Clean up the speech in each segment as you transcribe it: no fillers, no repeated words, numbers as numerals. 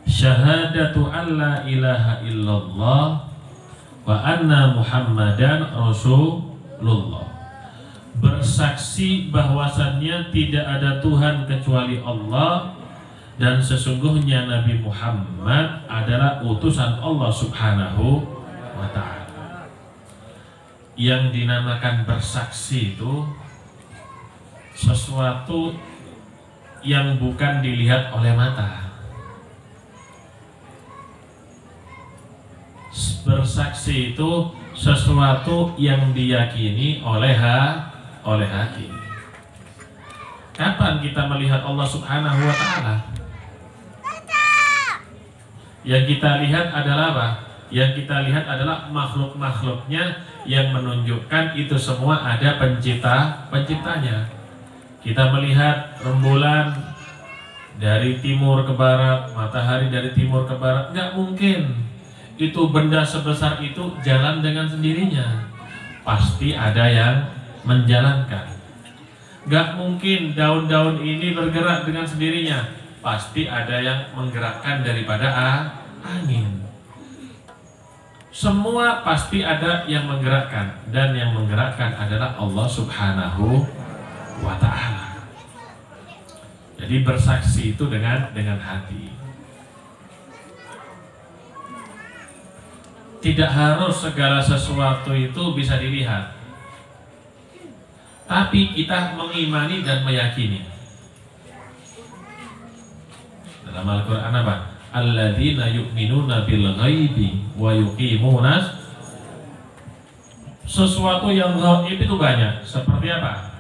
syahadatu an la ilaha illallah wa anna Muhammadan Rasulullah. Bersaksi bahwasannya tidak ada Tuhan kecuali Allah dan sesungguhnya Nabi Muhammad adalah utusan Allah Subhanahu wa ta'ala. Yang dinamakan bersaksi itu sesuatu yang bukan dilihat oleh mata. Bersaksi itu sesuatu yang diyakini oleh hati. Kapan kita melihat Allah Subhanahu wa ta'ala? Yang kita lihat adalah apa? Yang kita lihat adalah makhluk-makhluknya yang menunjukkan itu semua ada penciptanya. Kita melihat rembulan dari timur ke barat, matahari dari timur ke barat, nggak mungkin itu benda sebesar itu jalan dengan sendirinya. Pasti ada yang menjalankan. Gak mungkin daun-daun ini bergerak dengan sendirinya. Pasti ada yang menggerakkan daripada angin. Semua pasti ada yang menggerakkan, dan yang menggerakkan adalah Allah Subhanahu wa ta'ala. Jadi bersaksi itu dengan hati. Tidak harus segala sesuatu itu bisa dilihat, tapi kita mengimani dan meyakini. Dalam Al-Quran apa? Alladzina yu'minuna bil ghaibi wa yuqimunas. Sesuatu yang gaib itu banyak. Seperti apa?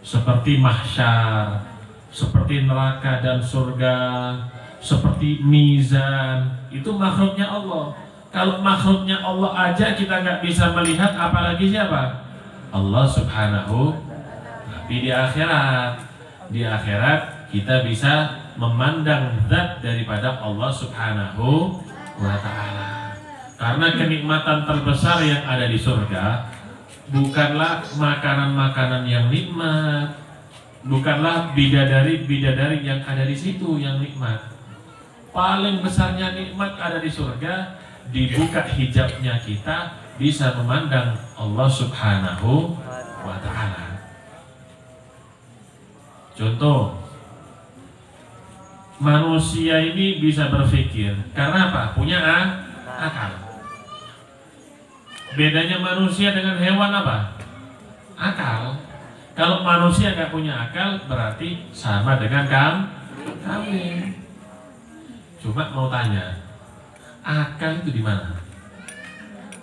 Seperti mahsyar, seperti neraka dan surga, seperti mizan. Itu makhluknya Allah. Kalau makhluknya Allah aja kita nggak bisa melihat, apalagi siapa? Allah Subhanahu. Tapi di akhirat kita bisa memandang zat daripada Allah Subhanahu wa ta'ala. Karena kenikmatan terbesar yang ada di surga bukanlah makanan-makanan yang nikmat, bukanlah bidadari-bidadari yang ada di situ yang nikmat. Paling besarnya nikmat ada di surga, dibuka hijabnya kita bisa memandang Allah Subhanahu wa ta'ala. Contoh, manusia ini bisa berpikir karena apa? Punya akal. Bedanya manusia dengan hewan apa? Akal. Kalau manusia nggak punya akal berarti sama dengan kambing. Cuma mau tanya, akal itu di mana?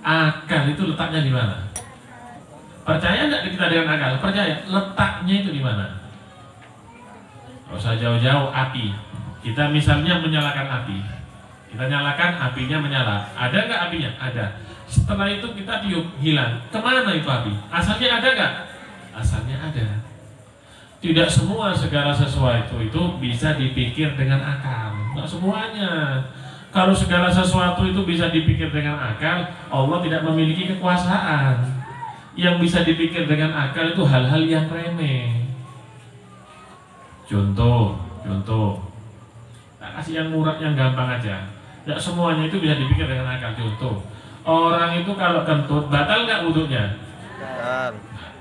Akal itu letaknya di mana? Percaya nggak kita dengan akal? Percaya. Letaknya itu di mana? Kalau usah jauh-jauh, api. Kita misalnya menyalakan api, kita nyalakan, apinya menyala. Ada nggak apinya? Ada. Setelah itu kita tiup, hilang. Kemana itu api? Asalnya ada nggak? Asalnya ada. Tidak semua segala sesuatu itu bisa dipikir dengan akal. Nggak semuanya. Kalau segala sesuatu itu bisa dipikir dengan akal, Allah tidak memiliki kekuasaan. Yang bisa dipikir dengan akal itu hal-hal yang remeh. Contoh. Kasih yang murah, yang gampang aja. Tidak semuanya itu bisa dipikir dengan akal. Contoh, orang itu kalau kentut batal nggak wudhunya?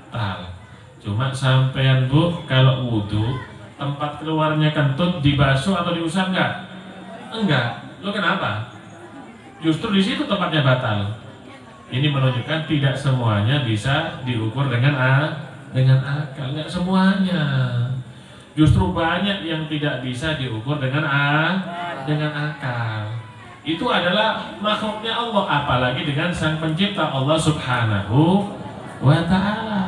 Batal. Cuma sampean bu, kalau wudhu tempat keluarnya kentut dibasuh atau diusap nggak? Enggak. Lo kenapa? Justru di situ tempatnya batal. Ini menunjukkan tidak semuanya bisa diukur dengan akal. Nggak semuanya. Justru banyak yang tidak bisa diukur dengan akal. Itu adalah makhluknya Allah, apalagi dengan Sang Pencipta Allah Subhanahu wa ta'ala.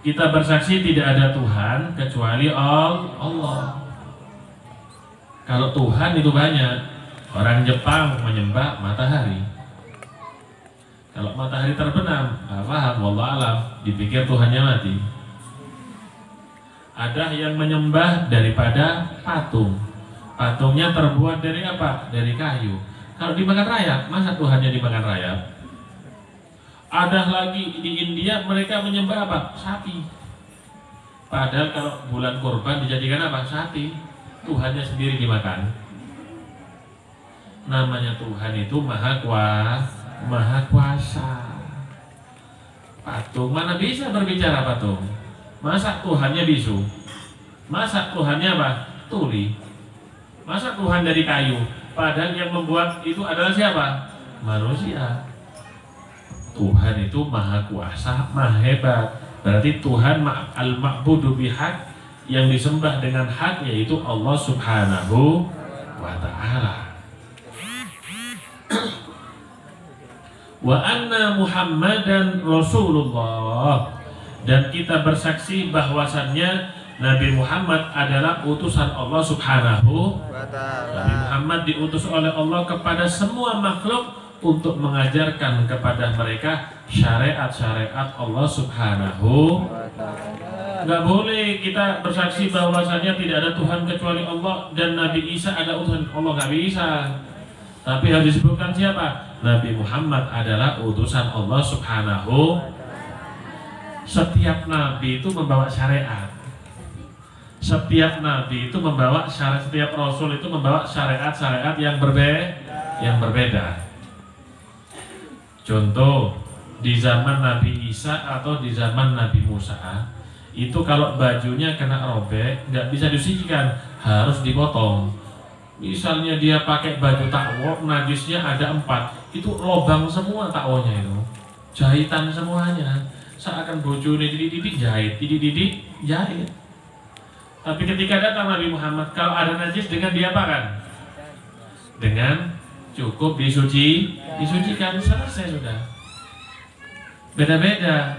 Kita bersaksi tidak ada Tuhan kecuali Allah. Kalau Tuhan itu banyak. Orang Jepang menyembah matahari. Kalau matahari terbenam, paham, wallah alam, dipikir Tuhannya mati. Ada yang menyembah daripada patung. Patungnya terbuat dari apa? Dari kayu. Kalau dimakan rayap, masa Tuhannya dimakan rayap? Ada lagi di India mereka menyembah apa? Sapi. Padahal kalau bulan kurban dijadikan apa? Sapi. Tuhannya sendiri dimakan. Namanya Tuhan itu maha kuasa. Patung mana bisa berbicara patung? Masa Tuhannya bisu? Masa Tuhannya apa? Tuli. Masa Tuhan dari kayu? Padahal yang membuat itu adalah siapa? Manusia. Tuhan itu maha kuasa, maha hebat. Berarti Tuhan al-ma'budu bihaq, yang disembah dengan hak, yaitu Allah Subhanahu wa ta'ala. Wa anna Muhammadan Rasulullah, dan kita bersaksi bahwasannya Nabi Muhammad adalah utusan Allah Subhanahu wa ta'ala. Nabi Muhammad diutus oleh Allah kepada semua makhluk untuk mengajarkan kepada mereka syariat-syariat Allah Subhanahu wa ta'ala. Nggak boleh kita bersaksi bahwasanya tidak ada Tuhan kecuali Allah dan Nabi Isa ada utusan Allah, nggak bisa. Tapi harus disebutkan siapa? Nabi Muhammad adalah utusan Allah Subhanahu. Setiap nabi itu membawa syariat. Setiap nabi itu membawa syariat, setiap rasul itu membawa syariat-syariat yang berbeda. Contoh, di zaman Nabi Isa atau di zaman Nabi Musa, itu kalau bajunya kena robek nggak bisa disucikan, harus dipotong. Misalnya dia pakai baju takwo, najisnya ada 4, itu lobang semua takwonya itu, jahitan semuanya, seakan bojone didik-didik jahit, didik-didik jahit. Tapi ketika datang Nabi Muhammad, kalau ada najis dengan diapakan? Dengan cukup disucikan, selesai sudah. Beda-beda.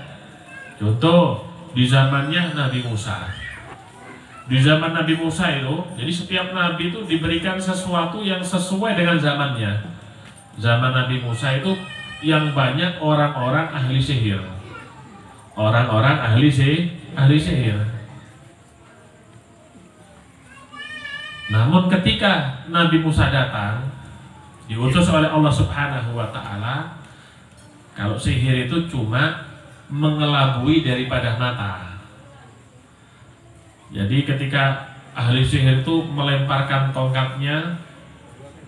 Contoh, di zamannya Nabi Musa. Di zaman Nabi Musa itu, jadi setiap nabi itu diberikan sesuatu yang sesuai dengan zamannya. Zaman Nabi Musa itu yang banyak orang-orang ahli sihir. Orang-orang ahli sihir. Namun ketika Nabi Musa datang, diutus oleh Allah Subhanahu wa ta'ala, kalau sihir itu cuma mengelabui daripada mata. Jadi ketika ahli sihir itu melemparkan tongkatnya,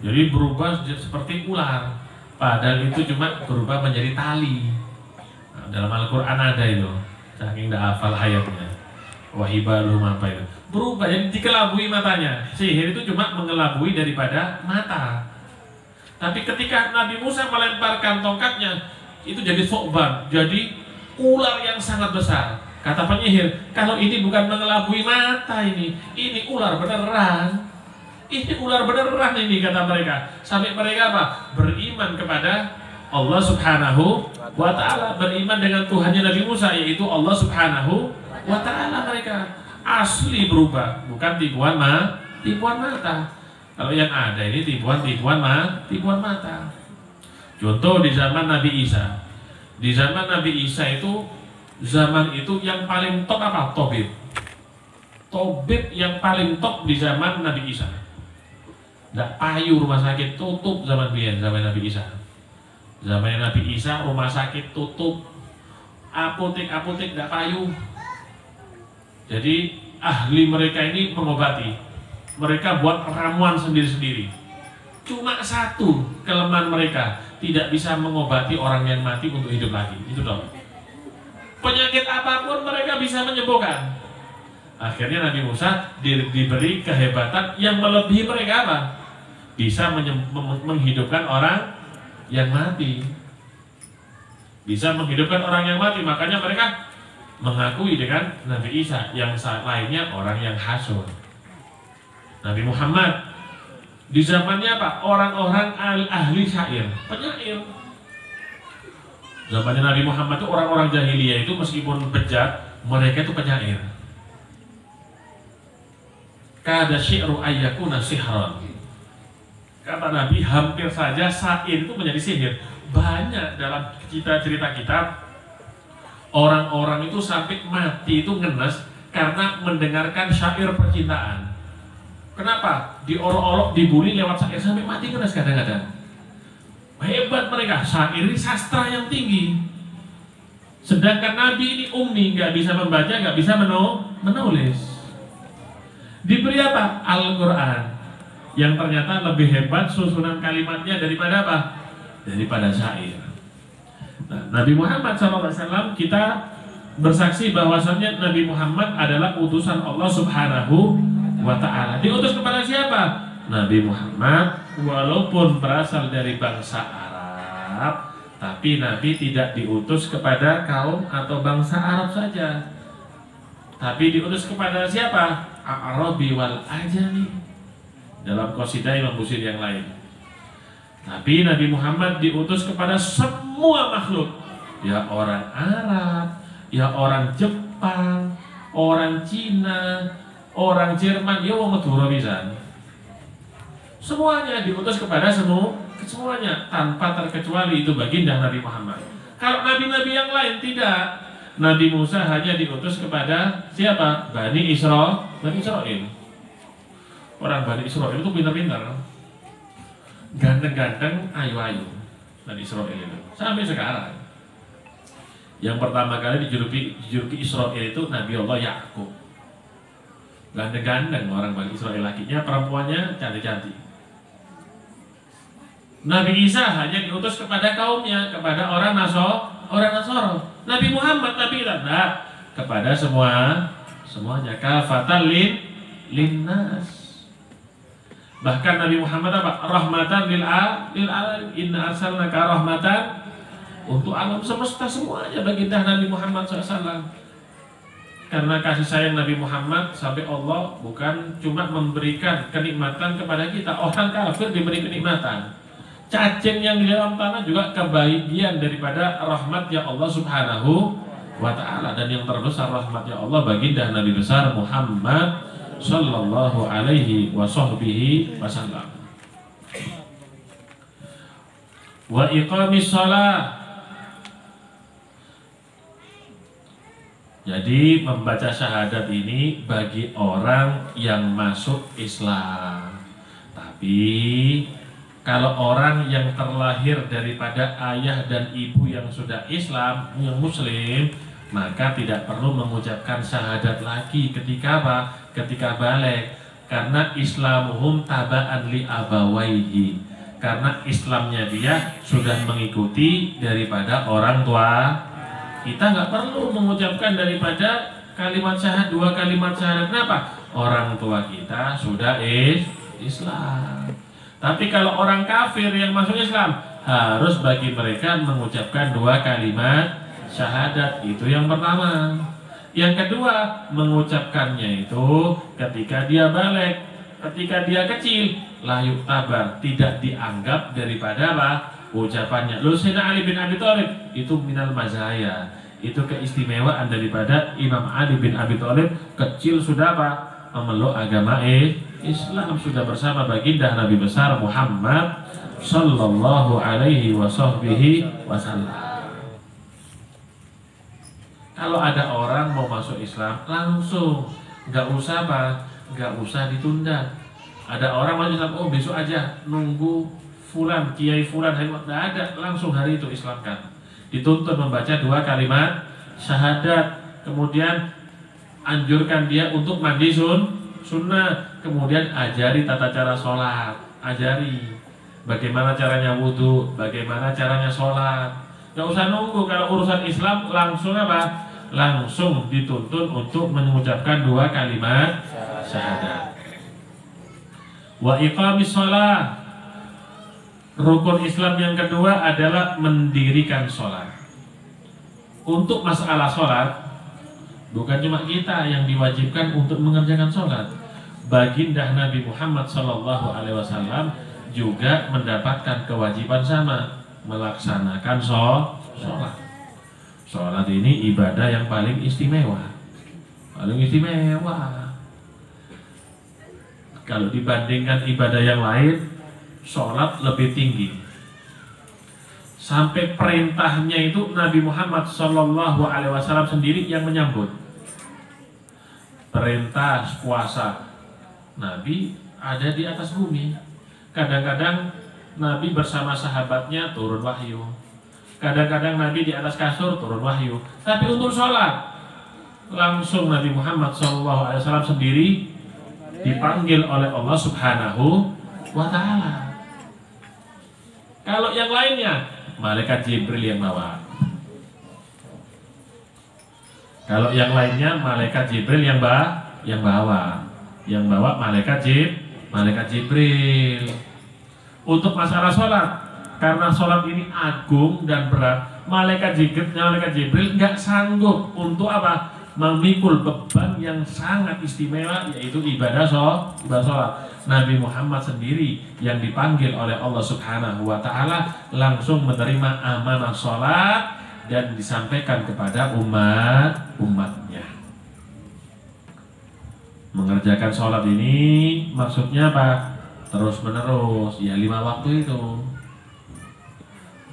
jadi berubah seperti ular, padahal itu cuma berubah menjadi tali. Nah, dalam Al-Quran ada itu, saking tidak hafal ayatnya, wahibalum apa itu, berubah jadi dikelabui matanya. Sihir itu cuma mengelabui daripada mata. Tapi ketika Nabi Musa melemparkan tongkatnya, itu jadi so'ban, jadi ular yang sangat besar. Kata penyihir, kalau ini bukan mengelabui mata, ini ular beneran. Ini ular beneran ini, kata mereka. Sampai mereka apa? Beriman kepada Allah Subhanahu wa ta'ala, beriman dengan Tuhannya Nabi Musa, yaitu Allah Subhanahu wa ta'ala. Mereka asli berubah, bukan tipuan mata. Kalau yang ada ini tipuan mata. Contoh di zaman Nabi Isa. Di zaman Nabi Isa itu, zaman itu yang paling top apa? Tobib yang paling top di zaman Nabi Isa. Nggak payu rumah sakit tutup zaman Nabi Isa. Zaman Nabi Isa rumah sakit tutup, apotek nggak payu. Jadi ahli mereka ini mengobati. Mereka buat ramuan sendiri-sendiri. Cuma satu kelemahan mereka, tidak bisa mengobati orang yang mati untuk hidup lagi. Itu dong. Penyakit apapun mereka bisa menyembuhkan. Akhirnya Nabi Musa diberi kehebatan yang melebihi mereka apa? Bisa menghidupkan orang yang mati. Bisa menghidupkan orang yang mati. Makanya mereka mengakui dengan Nabi Isa, yang lainnya orang yang hasud. Nabi Muhammad di zamannya apa? Orang-orang ahli syair, penyair. Zamannya Nabi Muhammad itu orang-orang jahiliyah itu meskipun bejat, mereka itu penyair. Kada syi'ru ayyakuna sihran. Kata Nabi, hampir saja syair itu menjadi sihir. Banyak dalam cerita kita, orang-orang itu sampai mati itu ngenes karena mendengarkan syair percintaan. Kenapa? Diolok-olok, dibully lewat syair sampai mati ngenes kadang-kadang. Hebat mereka, syair ini sastra yang tinggi. Sedangkan Nabi ini ummi, nggak bisa membaca, nggak bisa menulis. Diberi apa? Al-Quran, yang ternyata lebih hebat susunan kalimatnya daripada apa? Daripada syair. Nah, Nabi Muhammad SAW, kita bersaksi bahwasannya Nabi Muhammad adalah utusan Allah Subhanahu wa Ta'ala. Diutus kepada siapa? Nabi Muhammad walaupun berasal dari bangsa Arab, tapi Nabi tidak diutus kepada kaum atau bangsa Arab saja, tapi diutus kepada siapa? Arabi wal Ajami, dalam qasidah Imam Busiri yang lain. Tapi Nabi Muhammad diutus kepada semua makhluk, ya orang Arab, ya orang Jepang, orang Cina, orang Jerman, ya orang Madura pisan. Semuanya diutus kepada semuanya tanpa terkecuali, itu baginda Nabi Muhammad. Kalau nabi-nabi yang lain tidak. Nabi Musa hanya diutus kepada siapa? Bani Israel. Orang Bani Israel itu pintar-pintar, ganteng-ganteng, ayu-ayu. Bani Israel itu sampai sekarang. Yang pertama kali dijuluki Israel itu Nabi Allah Yakub. Ganteng-ganteng orang Bani Israel, lakinya, perempuannya cantik-cantik. Nabi Isa hanya diutus kepada kaumnya, kepada orang Nasoro. Nabi Muhammad Nabi tidak, kepada semuanya, kafatan linnas. Bahkan Nabi Muhammad apa? Rahmatan lil alamin. Inna arsalnaka rahmatan untuk alam semesta semuanya, baginda Nabi Muhammad SAW. Karena kasih sayang Nabi Muhammad sampai Allah bukan cuma memberikan kenikmatan kepada kita, orang kafir diberi kenikmatan. Cacing yang di dalam tanah juga kebahagiaan daripada rahmatnya Allah Subhanahu wa Ta'ala. Dan yang terbesar rahmatnya Allah baginda Nabi besar Muhammad sallallahu alaihi wasallam. Wa iqamis shalah. Jadi membaca syahadat ini bagi orang yang masuk Islam. Tapi kalau orang yang terlahir daripada ayah dan ibu yang sudah Islam, yang Muslim, maka tidak perlu mengucapkan syahadat lagi ketika apa? Ketika balik. Karena Islamuhum taba'an li abawaihi. Karena Islamnya dia sudah mengikuti daripada orang tua. Kita nggak perlu mengucapkan daripada kalimat syahadat, 2 kalimat syahadat. Kenapa? Orang tua kita sudah Islam. Tapi kalau orang kafir yang masuk Islam, harus bagi mereka mengucapkan 2 kalimat syahadat. Itu yang pertama. Yang kedua, mengucapkannya itu ketika dia balik, ketika dia kecil, layuk tabar, tidak dianggap daripada apa? Ucapannya. Sayyidina Ali bin Abi Thalib itu minal mazaya, itu keistimewaan daripada Imam Ali bin Abi Thalib. Kecil sudah apa? Memeluk agama Islam, sudah bersama baginda Nabi besar Muhammad sallallahu alaihi wasallam. Kalau ada orang mau masuk Islam langsung, nggak usah nggak usah ditunda. Ada orang masuk Islam, oh besok aja, nunggu fulan, kiai fulan, nggak ada, langsung hari itu Islamkan. Dituntut membaca 2 kalimat syahadat, kemudian anjurkan dia untuk mandi sunnah, kemudian ajari tata cara sholat, ajari bagaimana caranya wudhu, bagaimana caranya sholat. Gak usah nunggu, kalau urusan Islam langsung apa? Langsung dituntun untuk mengucapkan 2 kalimat syahadat. Wa iqamis shalah. Rukun Islam yang kedua adalah mendirikan sholat. Untuk masalah sholat, bukan cuma kita yang diwajibkan untuk mengerjakan sholat. Baginda Nabi Muhammad SAW juga mendapatkan kewajiban sama, melaksanakan sholat. Sholat ini ibadah yang paling istimewa. Kalau dibandingkan ibadah yang lain, sholat lebih tinggi. Sampai perintahnya itu Nabi Muhammad SAW sendiri yang menyambut. Perintah puasa, Nabi ada di atas bumi. Kadang-kadang Nabi bersama sahabatnya turun wahyu. Kadang-kadang Nabi di atas kasur turun wahyu. Tapi untuk sholat, langsung Nabi Muhammad SAW sendiri dipanggil oleh Allah Subhanahu wa ta'ala. Kalau yang lainnya, malaikat Jibril yang bawa. Kalau yang lainnya, malaikat Jibril yang bawa. Yang bawa malaikat Jibril. Untuk masalah sholat, karena sholat ini agung dan berat, malaikat Jibril nggak sanggup untuk apa? Memikul beban yang sangat istimewa, yaitu ibadah sholat. Nabi Muhammad sendiri yang dipanggil oleh Allah Subhanahu wa ta'ala langsung menerima amanah sholat dan disampaikan kepada umatnya. Mengerjakan sholat ini maksudnya apa? Terus menerus, ya 5 waktu itu.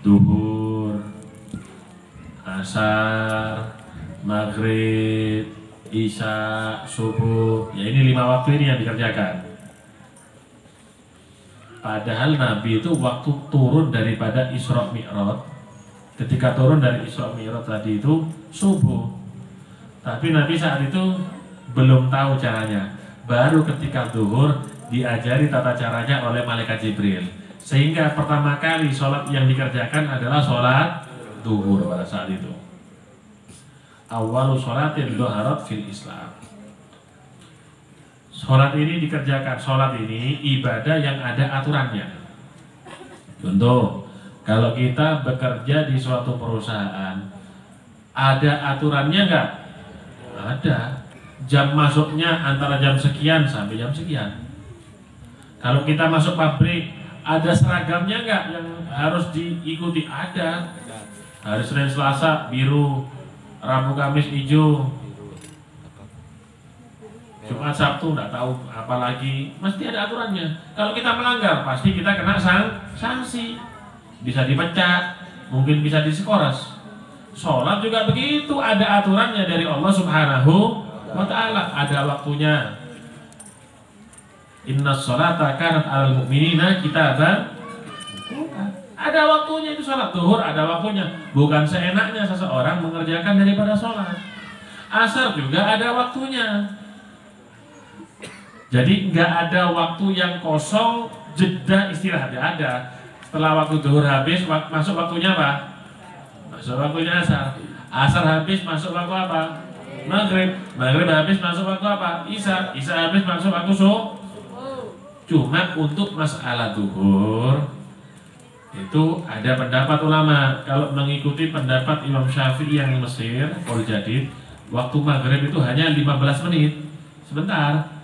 Duhur, asar, maghrib, isya, subuh. Ya ini 5 waktu ini yang dikerjakan. Padahal Nabi itu waktu turun daripada Isra Mi'raj, ketika turun dari Isra Mi'raj tadi itu subuh. Tapi Nabi saat itu belum tahu caranya. Baru ketika zuhur diajari tata caranya oleh malaikat Jibril. Sehingga pertama kali sholat yang dikerjakan adalah sholat zuhur pada saat itu. Awalu sholatin doharat fil Islam. Sholat ini dikerjakan, sholat ini ibadah yang ada aturannya. Contoh, kalau kita bekerja di suatu perusahaan, ada aturannya nggak? Ada. Jam masuknya antara jam sekian sampai jam sekian. Kalau kita masuk pabrik, ada seragamnya nggak yang harus diikuti? Ada. Hari Senin Selasa biru, Rabu Kamis hijau, Jumat Sabtu nggak tahu apalagi, mesti ada aturannya. Kalau kita melanggar, pasti kita kena sanksi, bisa dipecat, mungkin bisa diskoras. Sholat juga begitu, ada aturannya dari Allah Subhanahu wa ta'ala, ada waktunya. Inna sholata kanat alal mu'minina kitaban. Ada waktunya itu sholat zuhur, ada waktunya. Bukan seenaknya seseorang mengerjakan daripada sholat. Asar juga ada waktunya. Jadi nggak ada waktu yang kosong, jeda istirahat, nggak ada. Setelah waktu zuhur habis, masuk waktunya apa? Masuk waktunya asar. Asar habis, masuk waktu apa? Maghrib. Maghrib habis, masuk waktu apa? Isya. Isya habis, masuk waktu subuh. Cuma untuk masalah zuhur itu ada pendapat ulama. Kalau mengikuti pendapat Imam Syafi'i yang Mesir, Al-Jadid, waktu maghrib itu hanya 15 menit, sebentar.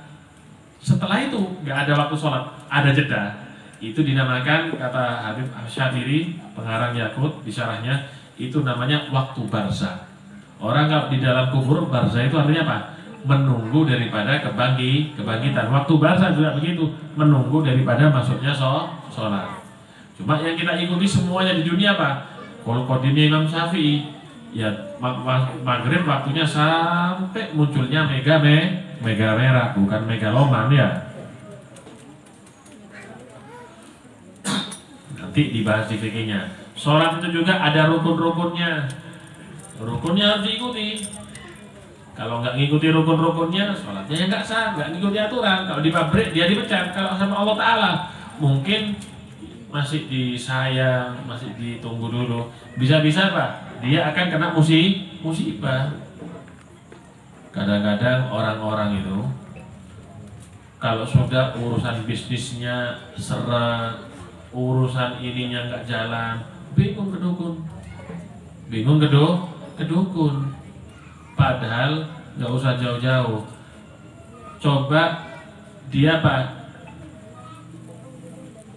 Setelah itu nggak ada waktu sholat, ada jeda. Itu dinamakan, kata Habib Syatiri, pengarang Yakut di syarahnya, itu namanya waktu barzah. Orang kalau di dalam kubur, barzah itu artinya apa? Menunggu daripada kebangkitan. Waktu barzah juga begitu, menunggu daripada masuknya sholat. Cuma yang kita ikuti semuanya di dunia apa? Kalau kodimnya Imam Syafi'i, ya maghrib waktunya sampai munculnya mega merah, bukan megaloman ya. Nanti dibahas di fikihnya. Sholat itu juga ada rukun-rukunnya. Rukunnya harus diikuti. Kalau nggak ngikuti rukun-rukunnya, sholatnya ya nggak sah, nggak ngikuti aturan. Kalau di pabrik dia dipecat. Kalau sama Allah Ta'ala mungkin masih disayang, masih ditunggu dulu. Bisa-bisa Pak, dia akan kena musibah. Kadang-kadang orang-orang itu kalau sudah urusan bisnisnya seret, urusan ininya nggak jalan, bingung ke dukun. Padahal nggak usah jauh-jauh. Coba dia Pak,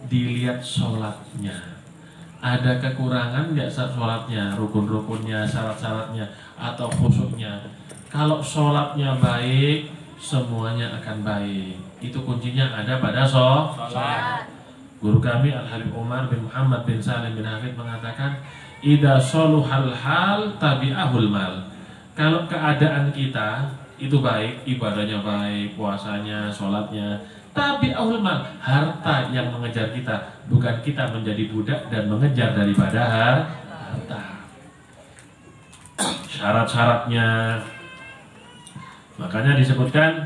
dilihat sholatnya, ada kekurangan nggak saat sholatnya, rukun-rukunnya, syarat-syaratnya, atau khusyuknya. Kalau sholatnya baik, semuanya akan baik. Itu kuncinya ada pada sholat. Guru kami Al-Habib Umar bin Muhammad bin Salim bin Hafid mengatakan, idza shaluhal hal tabi'ahul mal. Kalau keadaan kita itu baik, ibadahnya baik, puasanya, sholatnya, tapi ahul mal, harta yang mengejar kita, bukan kita menjadi budak dan mengejar daripada harta. Syarat-syaratnya, makanya disebutkan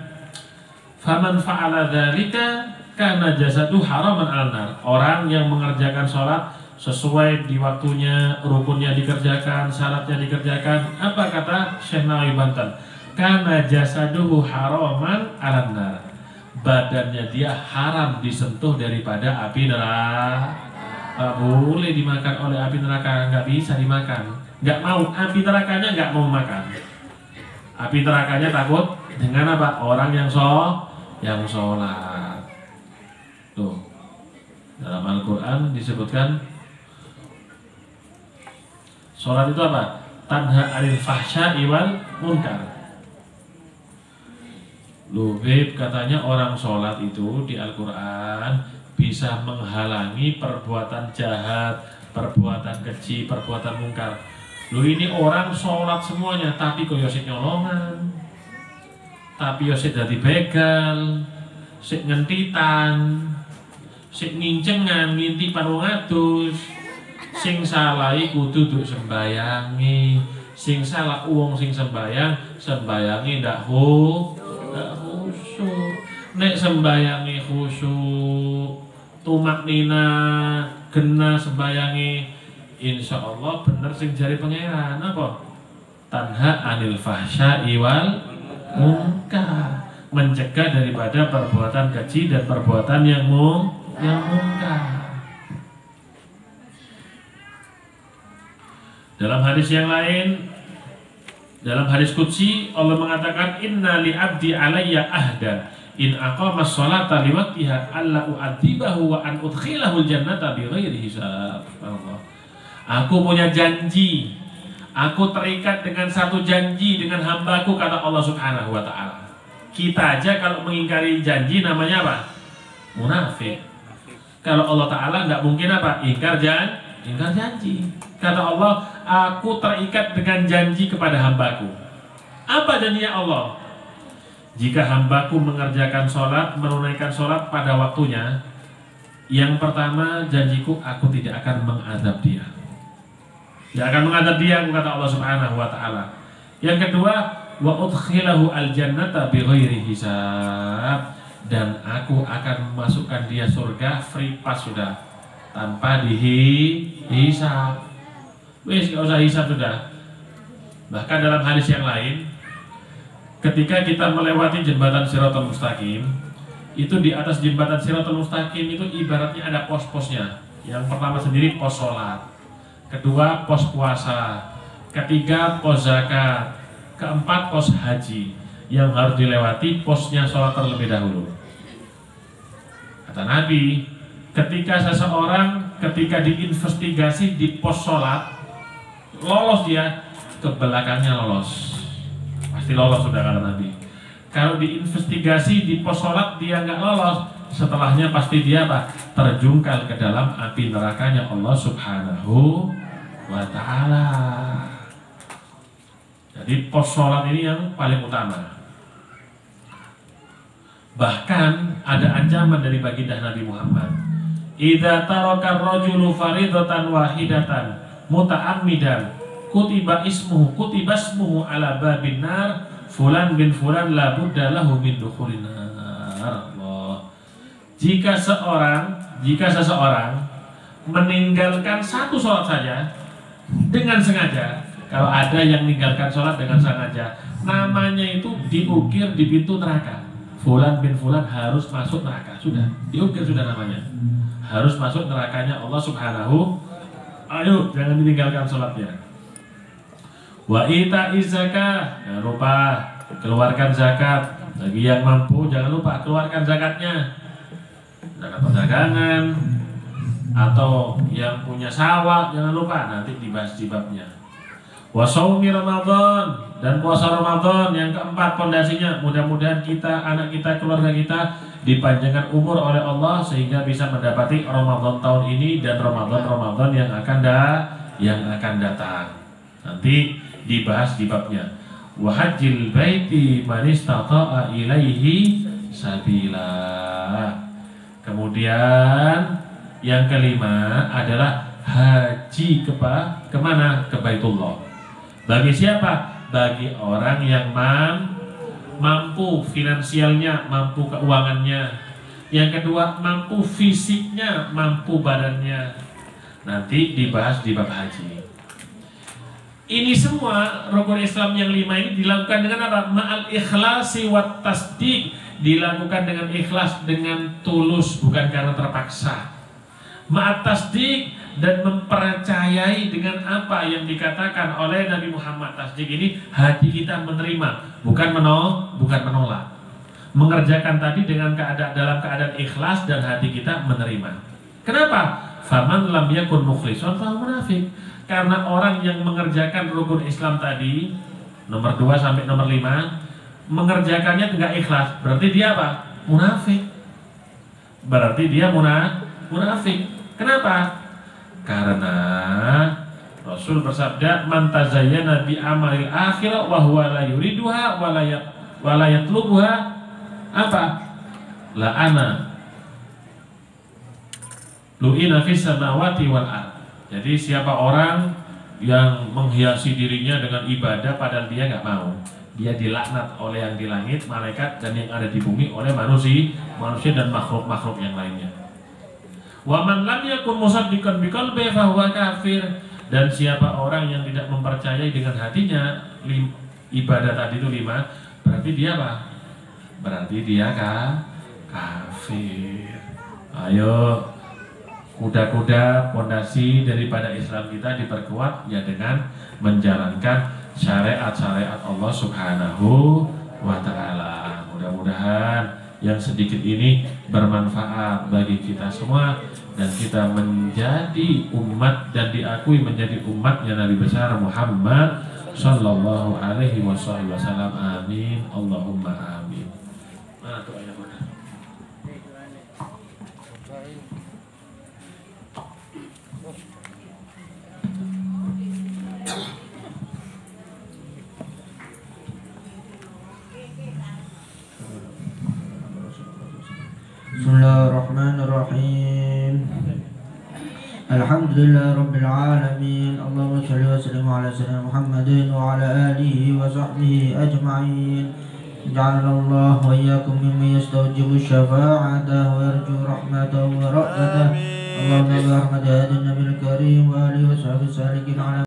Faman fa'ala dzalika kana jasadu haraman 'alan nar. Orang yang mengerjakan sholat sesuai di waktunya, rukunnya dikerjakan, syaratnya dikerjakan. Apa kata Syekh Nawawi Banten? Kana jasaduhu haraman 'alan nar. Badannya dia haram disentuh daripada api neraka. Gak boleh dimakan oleh api neraka, nggak bisa dimakan. Nggak mau, api nerakanya nggak mau makan. Api nerakanya takut dengan apa? Orang yang sholat. Tuh, dalam Al-Quran disebutkan sholat itu apa? Tanha 'anil fahsya'i wal munkar. Lubib katanya orang sholat itu di Al-Quran bisa menghalangi perbuatan jahat, perbuatan keji, perbuatan mungkar. Lu ini orang sholat semuanya, tapi kok yosik nyolongan, tapi yosik dadi begal, sik ngentitan, sik ngincengan, ngintipan wong adus. Sing salah iku kudu sembayangi, sing salah wong sing sembayangi ndak khusyuk. Nek sembayangi khusyuk, tumak nina gena sembayangi, insya Allah bener sing jari pangeran apa? Tanha 'anil fahsya'i wal munkar, mencegah daripada perbuatan keji dan perbuatan yang mungkar. Dalam hadis yang lain, dalam hadis qudsi Allah mengatakan inna li 'abdi 'alayya ahda in aqama sholata liwaqtiha alla u'adzibahu wa an udkhilahul jannata bighairi hisab. Aku punya janji, aku terikat dengan satu janji dengan hambaku, kata Allah Subhanahu wa ta'ala. Kita aja kalau mengingkari janji namanya apa? Munafik. Kalau Allah Ta'ala nggak mungkin apa? Ingkar janji. Kata Allah, aku terikat dengan janji kepada hambaku. Apa janjinya Allah? Jika hambaku mengerjakan sholat, menunaikan sholat pada waktunya, yang pertama janjiku, aku tidak akan mengadab dia. Tidak akan mengadab dia, kata Allah Subhanahu wa ta'ala. Yang kedua, wa udkhilahu al-jannata bighairi hisab, dan aku akan memasukkan dia surga free pass sudah, tanpa dihisab. Wis gak usah hisab sudah. Bahkan dalam hadis yang lain, ketika kita melewati jembatan Shiratal Mustaqim, itu di atas jembatan Shiratal Mustaqim itu ibaratnya ada pos-posnya. Yang pertama sendiri pos sholat, kedua pos puasa, ketiga pos zakat, keempat pos haji. Yang harus dilewati posnya sholat terlebih dahulu. Kata Nabi, ketika seseorang ketika diinvestigasi di pos sholat, lolos dia, ke belakangnya lolos. Pasti lolos sudah, kata Nabi. Kalau diinvestigasi di pos sholat dia nggak lolos, setelahnya pasti dia apa? Terjungkal ke dalam api nerakanya Allah Subhanahu wa ta'ala. Jadi pos sholat ini yang paling utama. Bahkan ada ancaman dari baginda Nabi Muhammad. Idza taraka ar-rajulu faridatan wahidatan muta'ammidan kutiba ismuhu ala babin nar fulan bin fulan la budda lahu min dukhulin nar. Jika seseorang meninggalkan satu sholat saja dengan sengaja, kalau ada yang meninggalkan sholat dengan sengaja, namanya itu diukir di pintu neraka. Fulan bin fulan harus masuk neraka, sudah diukir sudah namanya, harus masuk nerakanya Allah Subhanahu. Ayo jangan ditinggalkan sholatnya. Wa ita'iz zakah, jangan lupa keluarkan zakat. Bagi yang mampu jangan lupa keluarkan zakatnya. Zakat perdagangan atau yang punya sawah jangan lupa, nanti dibahas di babnya. Wa shaumi Ramadan, dan puasa Ramadan. Yang keempat pondasinya, mudah-mudahan kita, anak kita, keluarga kita dipanjangkan umur oleh Allah sehingga bisa mendapati Ramadan tahun ini dan Ramadan yang akan datang. Nanti dibahas di babnya. Wa hajjil baiti man istata'a ilaihi sabila. Kemudian yang kelima adalah haji kemana? Ke Baitullah. Bagi siapa? Bagi orang yang mampu finansialnya, mampu keuangannya. Yang kedua, mampu fisiknya, mampu badannya. Nanti dibahas di bab haji. Ini semua rukun Islam yang 5 ini dilakukan dengan apa? Ma'al ikhlasi wat tasdiq, dilakukan dengan ikhlas, dengan tulus, bukan karena terpaksa. Ma'at tasdiq, dan mempercayai dengan apa yang dikatakan oleh Nabi Muhammad. Tasdiq ini hati kita menerima, bukan menolak. Mengerjakan tadi dengan dalam keadaan ikhlas dan hati kita menerima. Kenapa? Faman lam yakun mukhlisun fa munafik. Karena orang yang mengerjakan rukun Islam tadi nomor 2 sampai nomor 5 mengerjakannya enggak ikhlas, berarti dia apa? Munafik. Berarti dia munafik. Kenapa? Karena Rasul bersabda, man tazayyana bi amalil akhirah wa huwa la yuriduha wa la yatlubuha apa? La ana lu'ina fis samawati wal ard. Jadi siapa orang yang menghiasi dirinya dengan ibadah padahal dia nggak mau, dia dilaknat oleh yang di langit, malaikat, dan yang ada di bumi oleh manusia dan makhluk-makhluk yang lainnya. Wa man lam yakun musaddiqan biqalbi fa huwa kafir. Dan siapa orang yang tidak mempercayai dengan hatinya ibadah tadi itu 5, berarti dia apa? Berarti dia kafir. Ayo, kuda-kuda pondasi daripada Islam kita diperkuat ya dengan menjalankan syariat-syariat Allah Subhanahu wa ta'ala. Mudah-mudahan yang sedikit ini bermanfaat bagi kita semua dan kita menjadi umat dan diakui menjadi umatnya Nabi besar Muhammad sallallahu alaihi wasallam. Amin. Allahumma amin. Mana tuh ayat mana? Bismillahirrahmanirrahim. Alhamdulillah Rabbil Alamin. Allahumma salli wa sallim ala sayyidina Muhammadin wa ala alihi wa sahbihi ajma'in. Ja'alallahu wa iyyakum mimman yastawjibu syafa'atahu wa yarju rahmatahu wa rahmatahu. Allahumma bi rahmati hadin nabiyil karim wa alihi wa sahbihi salikin ala